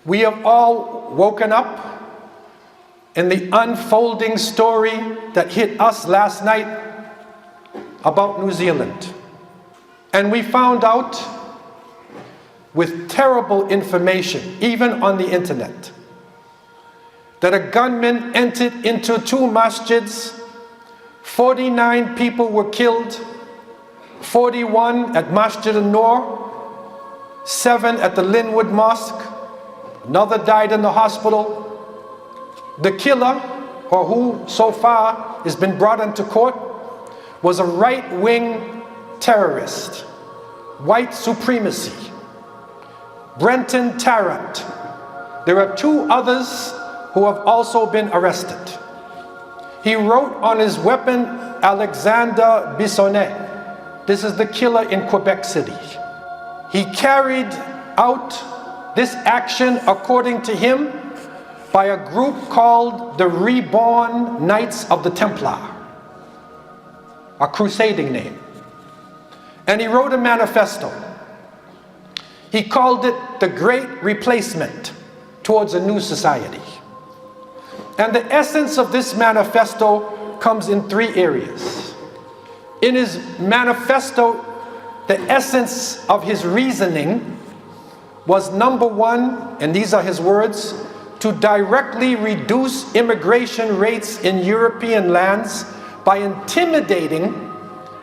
We have all woken up in the unfolding story that hit us last night about New Zealand. And we found out with terrible information, even on the internet, that a gunman entered into 2 masjids, 49 people were killed, 41 at Masjid al-Noor, 7 at the Linwood Mosque, another died in the hospital. The killer, or who so far has been brought into court, was a right-wing terrorist, white supremacy, Brenton Tarrant. There are 2 others who have also been arrested. He wrote on his weapon, Alexander Bissonnet. This is the killer in Quebec City. He carried out this action, according to him, by a group called the Reborn Knights of the Templar, a crusading name. And he wrote a manifesto. He called it the Great Replacement towards a new society. And the essence of this manifesto comes in 3 areas. In his manifesto, the essence of his reasoning was, number 1, and these are his words, to directly reduce immigration rates in European lands by intimidating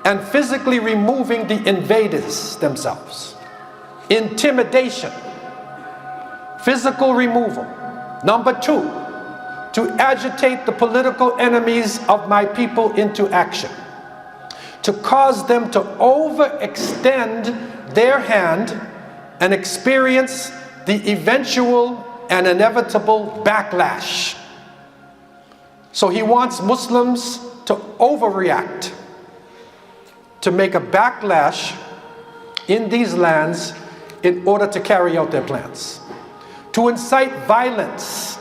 and physically removing the invaders themselves. Intimidation, physical removal. Number 2, to agitate the political enemies of my people into action, to cause them to overextend their hand and experience the eventual and inevitable backlash. So he wants Muslims to overreact, to make a backlash in these lands in order to carry out their plans, to incite violence,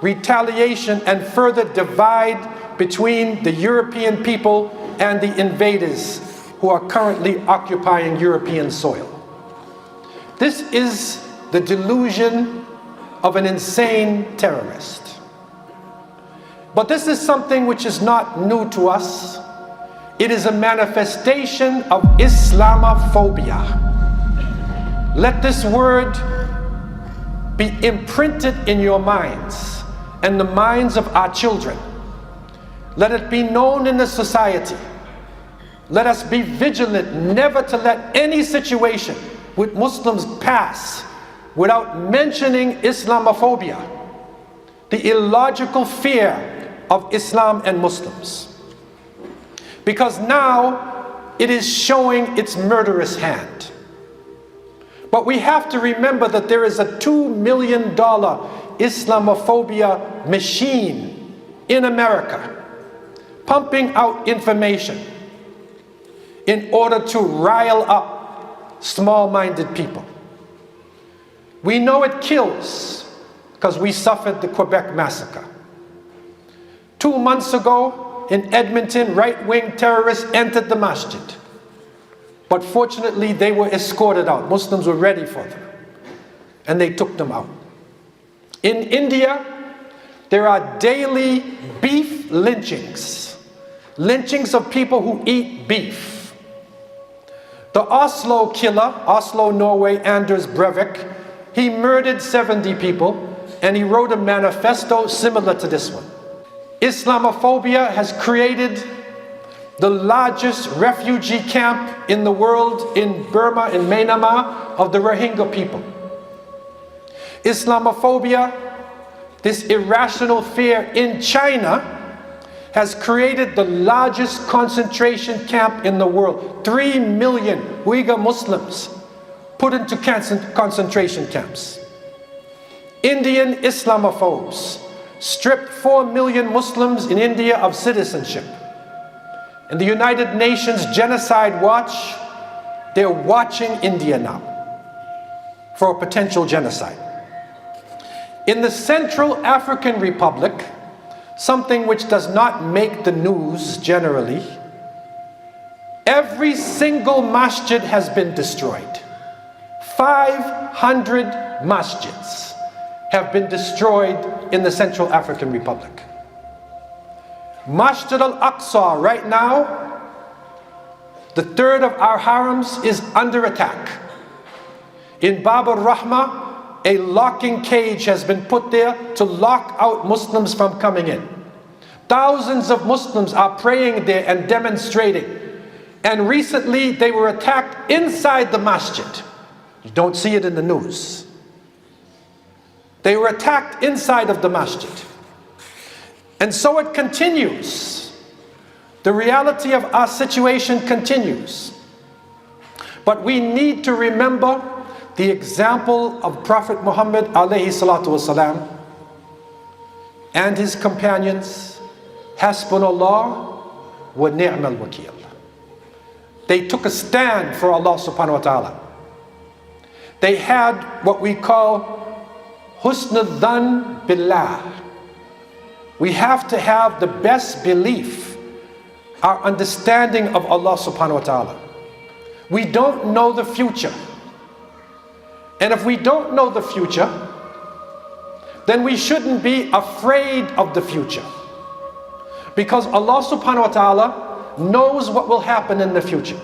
retaliation, and further divide between the European people and the invaders who are currently occupying European soil. This is the delusion of an insane terrorist. But this is something which is not new to us. It is a manifestation of Islamophobia. Let this word be imprinted in your minds and the minds of our children. Let it be known in the society. Let us be vigilant never to let any situation with Muslims pass without mentioning Islamophobia, the illogical fear of Islam and Muslims. Because now it is showing its murderous hand. But we have to remember that there is a $2 million Islamophobia machine in America, pumping out information in order to rile up small-minded people. We know it kills because we suffered the Quebec massacre. 2 months ago in Edmonton, right-wing terrorists entered the masjid. But fortunately, they were escorted out. Muslims were ready for them. And they took them out. In India, there are daily beef lynchings. Lynchings of people who eat beef. The Oslo killer, Oslo, Norway, Anders Breivik, he murdered 70 people, and he wrote a manifesto similar to this one. Islamophobia has created the largest refugee camp in the world in Burma, in Myanmar, of the Rohingya people. Islamophobia, this irrational fear in China, has created the largest concentration camp in the world. 3 million Uyghur Muslims put into concentration camps. Indian Islamophobes stripped 4 million Muslims in India of citizenship. And the United Nations Genocide Watch, they're watching India now for a potential genocide. In the Central African Republic, something which does not make the news generally, every single masjid has been destroyed. 500 masjids have been destroyed in the Central African Republic. Masjid al-Aqsa right now, the third of our harams, is under attack. In Bab al-Rahma, a locking cage has been put there to lock out Muslims from coming in. Thousands of Muslims are praying there and demonstrating. And recently they were attacked inside the masjid. You don't see it in the news. They were attacked inside of the masjid. And so it continues. The reality of our situation continues. But we need to remember the example of Prophet Muhammad alayhi salatu wasalam and his companions. Hasbunallah wa ni'mal wakil. They took a stand for Allah subhanahu wa ta'ala. They had what we call husn al-dhan billah. We have to have the best belief, our understanding of Allah subhanahu wa ta'ala. We don't know the future. And if we don't know the future, then we shouldn't be afraid of the future. Because Allah subhanahu wa ta'ala knows what will happen in the future.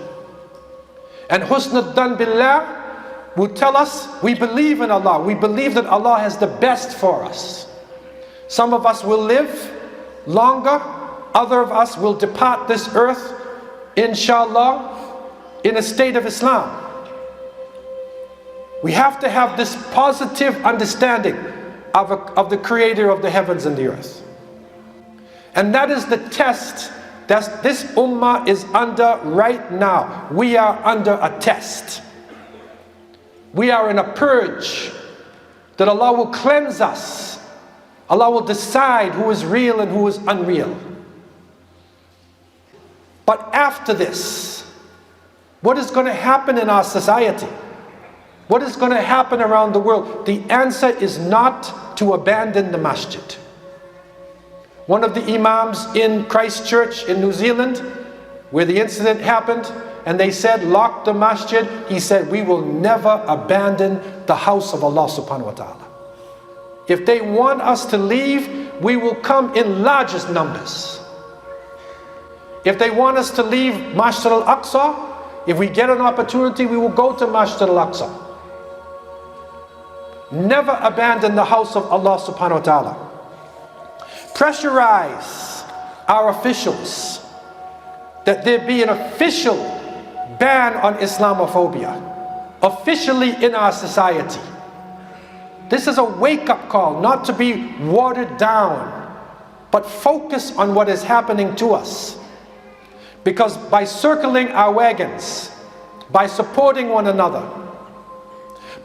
And husn al-dhan billah will tell us we believe in Allah. We believe that Allah has the best for us. Some of us will live longer. Other of us will depart this earth, inshallah, in a state of Islam. We have to have this positive understanding of the creator of the heavens and the earth. And that is the test that this ummah is under right now. We are under a test. We are in a purge that Allah will cleanse us. Allah will decide who is real and who is unreal. But after this, what is going to happen in our society? What is going to happen around the world? The answer is not to abandon the masjid. One of the imams in Christchurch in New Zealand, where the incident happened, and they said, lock the masjid, he said, we will never abandon the house of Allah subhanahu wa ta'ala. If they want us to leave, we will come in largest numbers. If they want us to leave Masjid al-Aqsa, if we get an opportunity, we will go to Masjid al-Aqsa. Never abandon the house of Allah subhanahu wa ta'ala. Pressurize our officials that there be an official ban on Islamophobia officially in our society. This is a wake-up call, not to be watered down, but focus on what is happening to us. Because by circling our wagons, by supporting one another,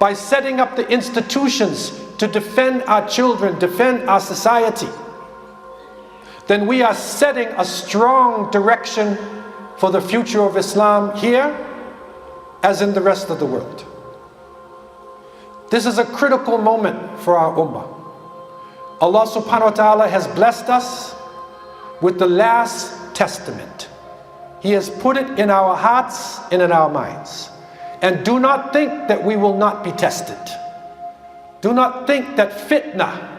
by setting up the institutions to defend our children, defend our society, then we are setting a strong direction for the future of Islam here as in the rest of the world. This is a critical moment for our ummah. Allah subhanahu wa ta'ala has blessed us with the last testament. He has put it in our hearts and in our minds. And do not think that we will not be tested. Do not think that fitna,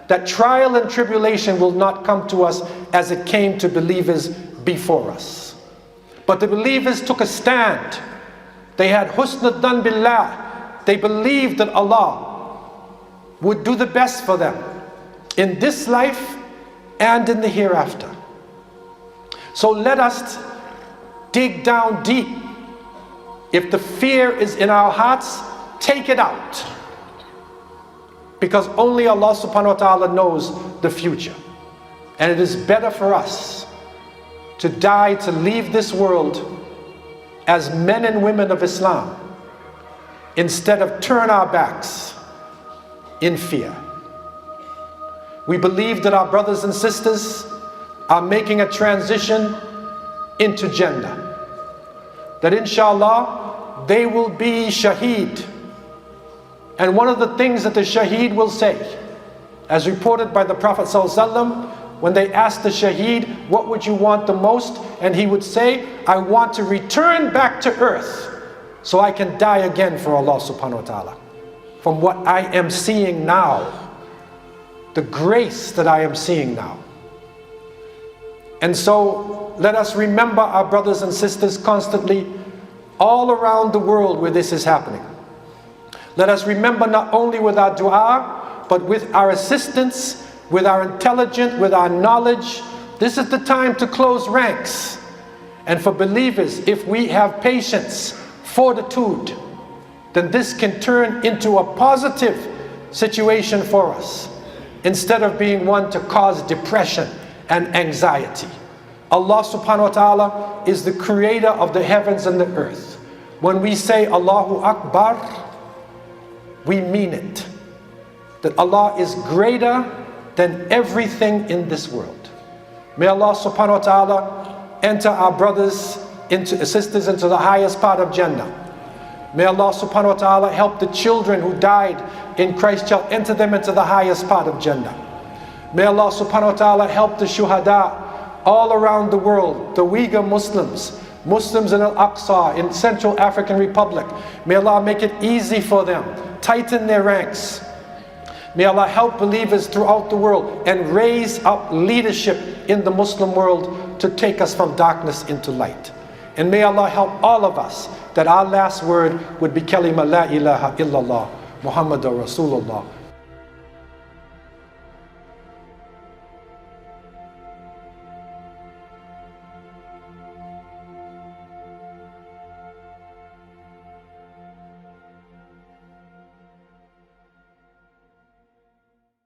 that trial and tribulation will not come to us as it came to believers before us. But the believers took a stand. They had husn al-dhan billah. They believed that Allah would do the best for them in this life and in the hereafter. So let us dig down deep. If the fear is in our hearts, take it out. Because only Allah subhanahu wa ta'ala knows the future. And it is better for us to die, to leave this world as men and women of Islam, instead of turn our backs in fear. We believe that our brothers and sisters are making a transition into Jannah. That inshallah, they will be shaheed. And one of the things that the shaheed will say, as reported by the Prophet ﷺ, when they asked the shaheed, what would you want the most? And he would say, I want to return back to earth so I can die again for Allah subhanahu wa ta'ala. From what I am seeing now, the grace that I am seeing now. And so let us remember our brothers and sisters constantly all around the world where this is happening. Let us remember not only with our dua, but with our assistance, with our intelligence, with our knowledge. This is the time to close ranks. And for believers, if we have patience, fortitude, then this can turn into a positive situation for us, instead of being one to cause depression and anxiety. Allah subhanahu wa ta'ala is the creator of the heavens and the earth. When we say Allahu Akbar, we mean it. That Allah is greater than everything in this world. May Allah subhanahu wa ta'ala enter our brothers, sisters into the highest part of Jannah. May Allah subhanahu wa ta'ala help the children who died in Christ shall enter them into the highest part of Jannah. May Allah subhanahu wa ta'ala help the shuhada all around the world, the Uyghur Muslims, Muslims in Al-Aqsa, in Central African Republic. May Allah make it easy for them, tighten their ranks. May Allah help believers throughout the world and raise up leadership in the Muslim world to take us from darkness into light. And may Allah help all of us that our last word would be kalima la ilaha illallah Muhammadur Rasulullah